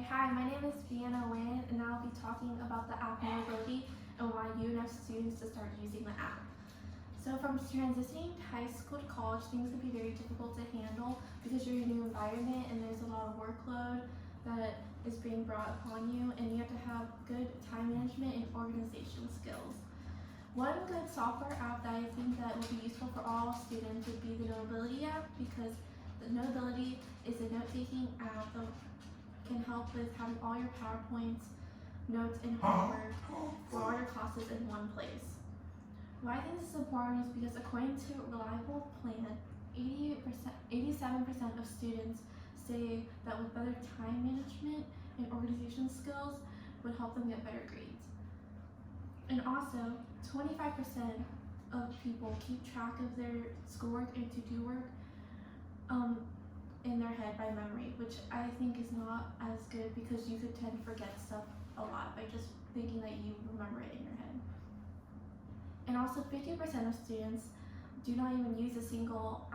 Hi, my name is Vienna Wynn, and I'll be talking about the app Notability and why you and students to start using the app. So from transitioning high school to college, things can be very difficult to handle because you're in a new environment and there's a lot of workload that is being brought upon you, and you have to have good time management and organization skills. One good software app that I think that will be useful for all students would be the Notability app, because the Notability is a note-taking app that can help with having all your PowerPoints, notes, and homework for all your classes in one place. Why I think this is important is because according to Reliable Plan, 87% of students say that with better time management and organization skills would help them get better grades. And also, 25% of people keep track of their schoolwork and to-do work in their head by memory, which I think is not as good because you could tend to forget stuff a lot by just thinking that you remember it in your head. And also 50% of students do not even use a single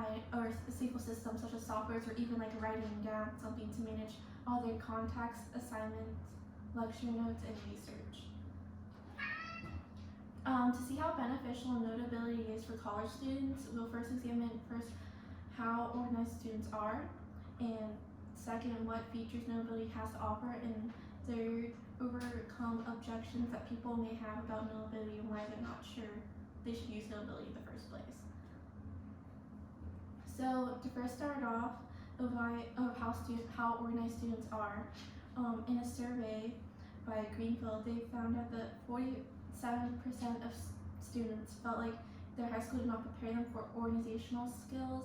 system such as softwares or even like writing down something to manage all their contacts, assignments, lecture notes, and research. To see how beneficial Notability is for college students, we'll first examine how organized students are, and second, what features Notability has to offer, and third, overcome objections that people may have about Notability and why they're not sure they should use Notability in the first place. So to first start off of how organized students are, in a survey by Greenfield, they found out that 47% of students felt like their high school did not prepare them for organizational skills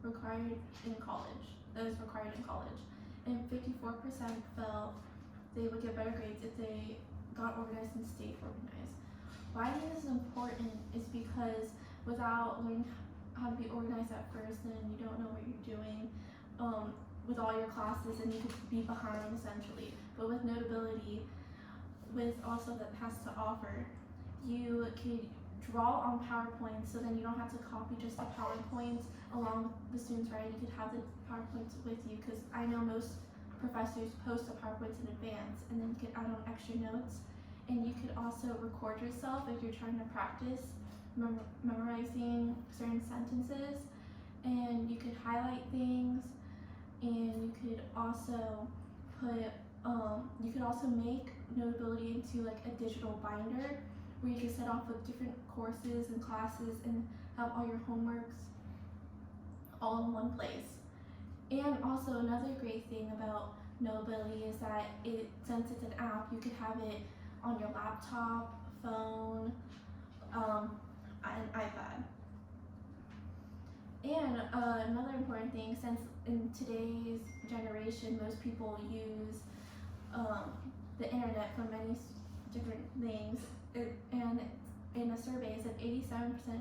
required in college. And 54% felt they would get better grades if they got organized and stayed organized. Why I think this is important is because without learning how to be organized at first, then you don't know what you're doing with all your classes, and you could be behind essentially. But with Notability, with also that has to offer, you could draw on PowerPoint, so then you don't have to copy just the PowerPoints along with the students writing. You could have the PowerPoints with you, because I know most professors post the PowerPoints in advance, and then you could add on extra notes. And you could also record yourself if you're trying to practice memorizing certain sentences, and you could highlight things, and you could also make Notability into like a digital binder where you can set off with different courses and classes and have all your homeworks all in one place. And also another great thing about Notability is that since it's an app, you could have it on your laptop, phone, and iPad. And another important thing, since in today's generation most people use the internet for many different things, and in a survey it said 87%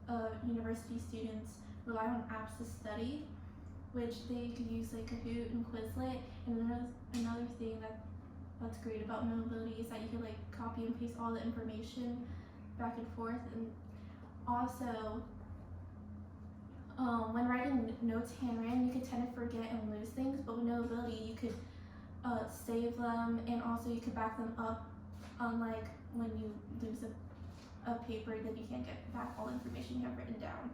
of university students rely on apps to study, which they could use like Kahoot and Quizlet. And another thing that's great about Notability is that you can like copy and paste all the information back and forth. And also when writing notes handwritten, you could tend to forget and lose things, but with Notability you could save them, and also you could back them up, unlike when you lose a paper, then you can't get back all the information you have written down.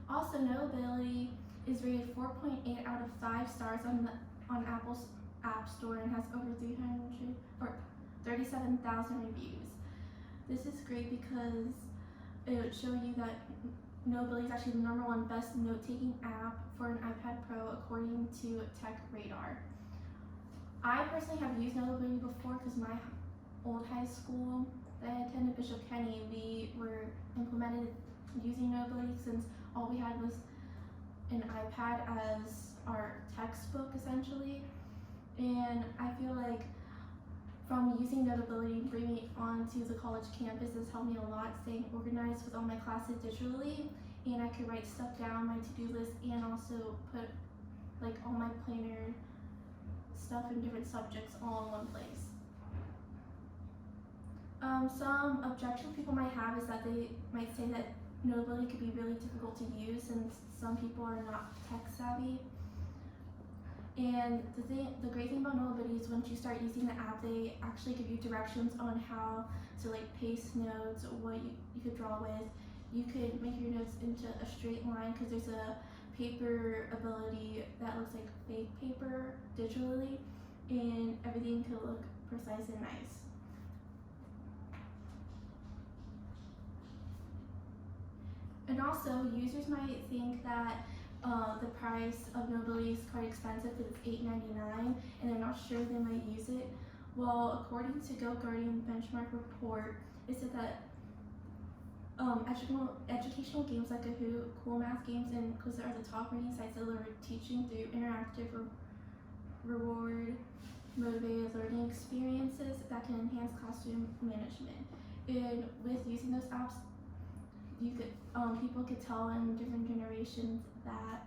Also, Notability is rated 4.8 out of 5 stars on Apple's App Store and has over 37,000 reviews. This is great because it would show you that Notability is actually the #1 best note-taking app for an iPad Pro according to Tech Radar. I personally have used Notability before because my old high school that I attended, Bishop Kenny, we were implemented using Notability since all we had was an iPad as our textbook essentially. And I feel like from using Notability and bringing it onto the college campus has helped me a lot, staying organized with all my classes digitally, and I could write stuff down, my to-do list, and also put like all my planner stuff in different subjects all in one place. Some objections people might have is that they might say that Notability could be really difficult to use since some people are not tech savvy. And the great thing about Notability is once you start using the app, they actually give you directions on how to like paste notes, what you could draw with. You could make your notes into a straight line because there's a paper ability that looks like fake paper digitally, and everything could look precise and nice. And also, users might think that the price of Notability is quite expensive because it's $8.99 and they're not sure they might use it. Well, according to Go Guardian benchmark report, it said that educational games like Kahoot, Cool Math Games, and Quizlet are the top rating sites that deliver teaching through interactive, reward motivated learning experiences that can enhance classroom management. And with using those apps, you could people could tell in different generations that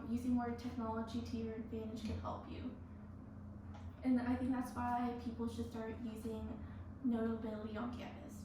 using more technology to your advantage could help you. And I think that's why people should start using Notability on campus.